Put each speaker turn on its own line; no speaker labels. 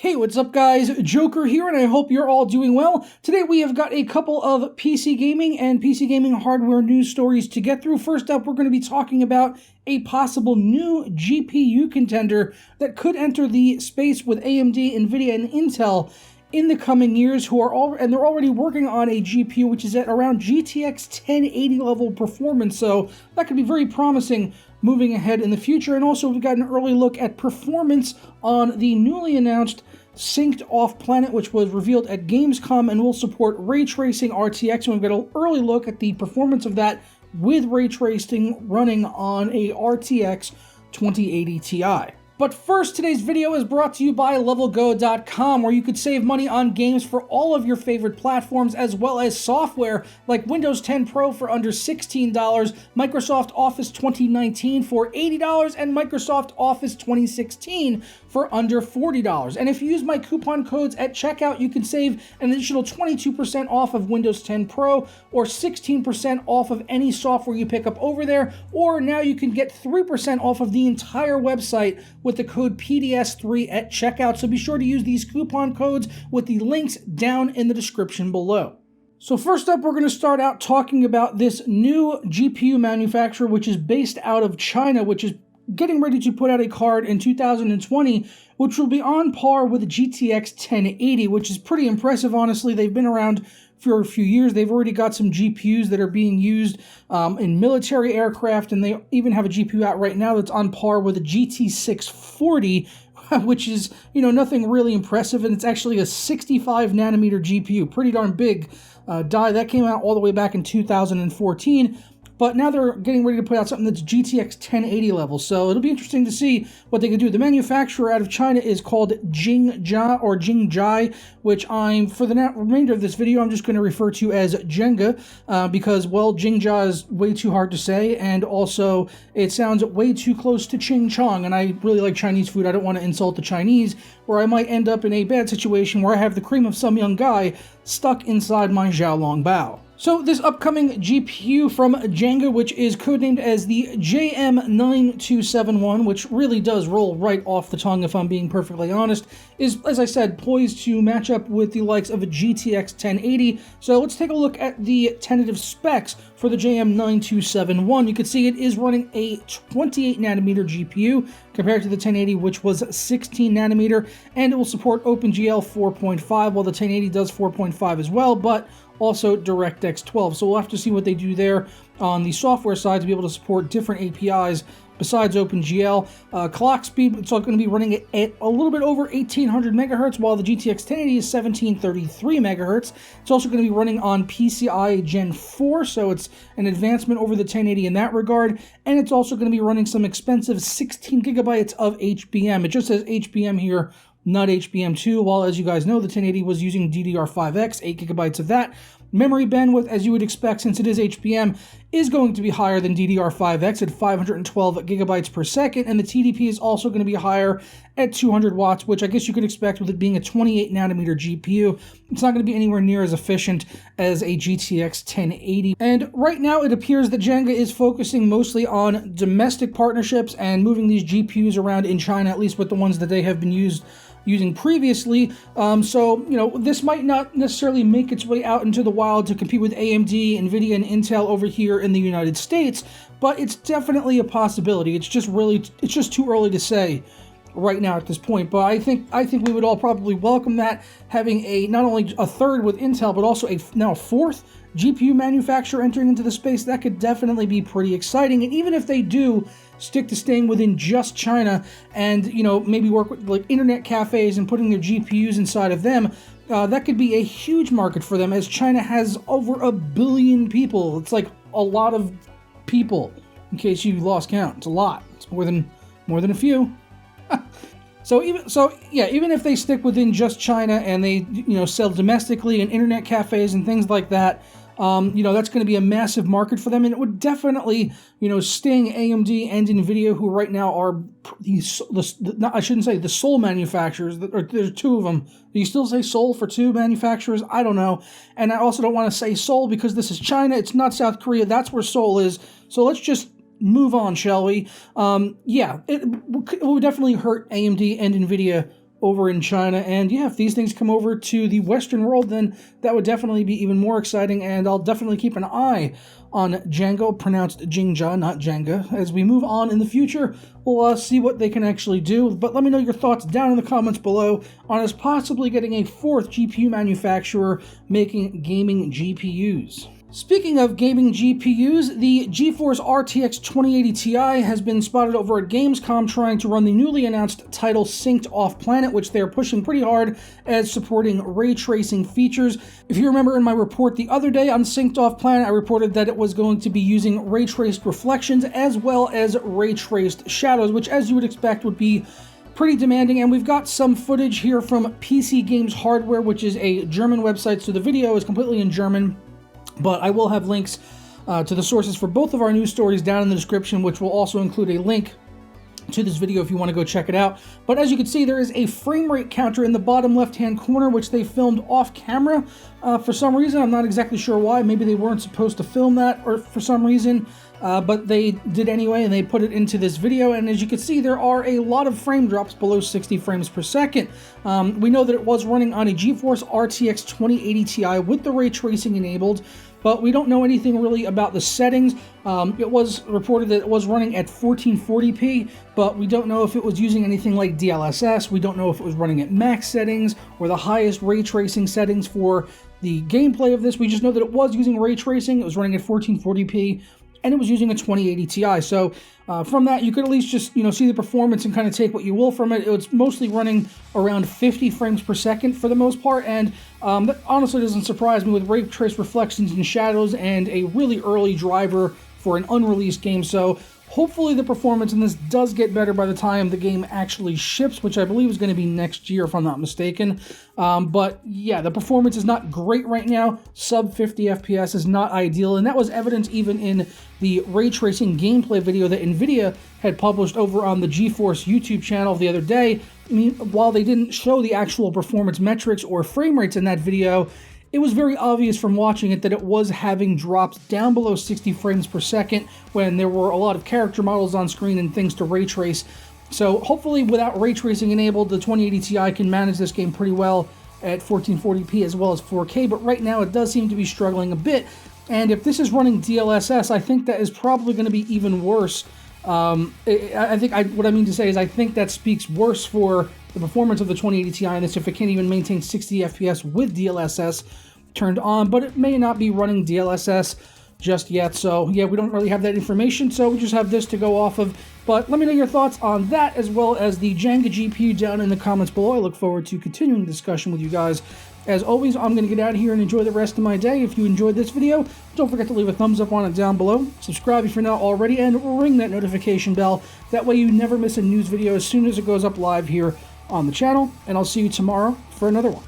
Hey, what's up guys? Joker here, and I hope you're all doing well. Today we have got a couple of PC gaming and PC gaming hardware news stories to get through. First up, we're going to be talking about a possible new GPU contender that could enter the space with AMD, Nvidia, and Intel in the coming years, and they're already working on a GPU which is at around GTX 1080 level performance, so that could be very promising moving ahead in the future. And also we've got an early look at performance on the newly announced Synced Off Planet, which was revealed at Gamescom and will support ray tracing RTX, and we've got an early look at the performance of that with ray tracing running on a RTX 2080 Ti. But first, today's video is brought to you by LevelGo.com, where you could save money on games for all of your favorite platforms, as well as software like Windows 10 Pro for under $16, Microsoft Office 2019 for $80, and Microsoft Office 2016 for under $40. And if you use my coupon codes at checkout, you can save an additional 22% off of Windows 10 Pro, or 16% off of any software you pick up over there, or now you can get 3% off of the entire website with the code PDS3 at checkout. So be sure to use these coupon codes with the links down in the description below. So first up, we're going to start out talking about this new GPU manufacturer, which is based out of China, which is getting ready to put out a card in 2020, which will be on par with GTX 1080, which is pretty impressive, honestly. They've been around for a few years. They've already got some GPUs that are being used in military aircraft, and they even have a GPU out right now that's on par with a GT640, which is, nothing really impressive, and it's actually a 65 nanometer GPU, pretty darn big die. That came out all the way back in 2014. But now they're getting ready to put out something that's GTX 1080 level, so it'll be interesting to see what they can do. The manufacturer out of China is called Jingjia, or Jingjia, which for the remainder of this video, I'm just going to refer to as Jenga, because, well, Jingjia is way too hard to say, and also it sounds way too close to Ching Chong, and I really like Chinese food. I don't want to insult the Chinese, where I might end up in a bad situation where I have the cream of some young guy stuck inside my Xiaolong Bao. So this upcoming GPU from Jenga, which is codenamed as the JM9271, which really does roll right off the tongue if I'm being perfectly honest, is, as I said, poised to match up with the likes of a GTX 1080. So let's take a look at the tentative specs for the JM9271. You can see it is running a 28 nanometer GPU compared to the 1080, which was 16 nanometer, and it will support OpenGL 4.5, while the 1080 does 4.5 as well, but also DirectX 12. So we'll have to see what they do there on the software side to be able to support different APIs besides OpenGL. Clock speed, it's all going to be running at a little bit over 1800 megahertz, while the GTX 1080 is 1733 megahertz. It's also going to be running on PCI Gen 4, so it's an advancement over the 1080 in that regard, and it's also going to be running some expensive 16 gigabytes of HBM. It just says HBM here, not HBM2, while, as you guys know, the 1080 was using DDR5X, 8 gigabytes of that. Memory bandwidth, as you would expect since it is HBM, is going to be higher than DDR5X at 512 gigabytes per second, and the TDP is also going to be higher at 200 watts, which I guess you could expect with it being a 28 nanometer GPU. It's not going to be anywhere near as efficient as a GTX 1080. And right now it appears that Jenga is focusing mostly on domestic partnerships and moving these GPUs around in China, at least with the ones that they have been using previously. So, this might not necessarily make its way out into the wild to compete with AMD, Nvidia, and Intel over here in the United States, but it's definitely a possibility. It's just too early to say right now at this point. But I think we would all probably welcome that, having not only a third with Intel, but also now a fourth GPU manufacturer entering into the space. That could definitely be pretty exciting. And even if they do stick to staying within just China and, maybe work with like internet cafes and putting their GPUs inside of them, that could be a huge market for them, as China has over 1 billion people. It's like a lot of people, in case you lost count. It's a lot. It's more than a few. So even if they stick within just China and they sell domestically in internet cafes and things like that, that's going to be a massive market for them, and it would definitely sting AMD and Nvidia, who right now are I shouldn't say the sole manufacturers. There's two of them. Do you still say sole for two manufacturers? I don't know. And I also don't want to say sole because this is China. It's not South Korea. That's where Seoul is. So let's just move on, shall we? It would definitely hurt AMD and Nvidia over in China. And yeah, if these things come over to the Western world, then that would definitely be even more exciting, and I'll definitely keep an eye on Jenga, pronounced Jingjia, not Jenga. As we move on in the future, we'll see what they can actually do. But let me know your thoughts down in the comments below on us possibly getting a fourth GPU manufacturer making gaming GPUs. Speaking of gaming GPUs, the GeForce RTX 2080 Ti has been spotted over at Gamescom trying to run the newly announced title Synced Off Planet, which they're pushing pretty hard as supporting ray tracing features. If you remember in my report the other day on Synced Off Planet, I reported that it was going to be using ray traced reflections as well as ray traced shadows, which, as you would expect, would be pretty demanding. And we've got some footage here from PC Games Hardware, which is a German website, so the video is completely in German. But I will have links to the sources for both of our news stories down in the description, which will also include a link to this video if you want to go check it out. But as you can see, there is a frame rate counter in the bottom left-hand corner, which they filmed off camera for some reason. I'm not exactly sure why. Maybe they weren't supposed to film that, or for some reason, but they did anyway, and they put it into this video. And as you can see, there are a lot of frame drops below 60 frames per second. We know that it was running on a GeForce RTX 2080 Ti with the ray tracing enabled, but we don't know anything really about the settings. It was reported that it was running at 1440p, but we don't know if it was using anything like DLSS. We don't know if it was running at max settings or the highest ray tracing settings for the gameplay of this. We just know that it was using ray tracing. It was running at 1440p, and it was using a 2080 Ti. So from that, you could at least just see the performance and kind of take what you will from it. It's mostly running around 50 frames per second for the most part, and that honestly doesn't surprise me with ray trace reflections and shadows and a really early driver for an unreleased game. So hopefully the performance in this does get better by the time the game actually ships, which I believe is going to be next year if I'm not mistaken. But yeah, the performance is not great right now. Sub 50 FPS is not ideal, and that was evident even in the ray tracing gameplay video that NVIDIA had published over on the GeForce YouTube channel the other day. I mean, while they didn't show the actual performance metrics or frame rates in that video, it was very obvious from watching it that it was having drops down below 60 frames per second when there were a lot of character models on screen and things to ray trace. So hopefully without ray tracing enabled, the 2080 Ti can manage this game pretty well at 1440p as well as 4K, but right now it does seem to be struggling a bit. And if this is running DLSS, I think that is probably going to be even worse. What I mean to say is I think that speaks worse for the performance of the 2080 Ti in this if it can't even maintain 60 FPS with DLSS turned on, but it may not be running DLSS just yet. So yeah, we don't really have that information, so we just have this to go off of. But let me know your thoughts on that as well as the Jenga GPU down in the comments below. I look forward to continuing the discussion with you guys. As always, I'm going to get out of here and enjoy the rest of my day. If you enjoyed this video, don't forget to leave a thumbs up on it down below. Subscribe if you're not already, and ring that notification bell. That way you never miss a news video as soon as it goes up live here on the channel. And I'll see you tomorrow for another one.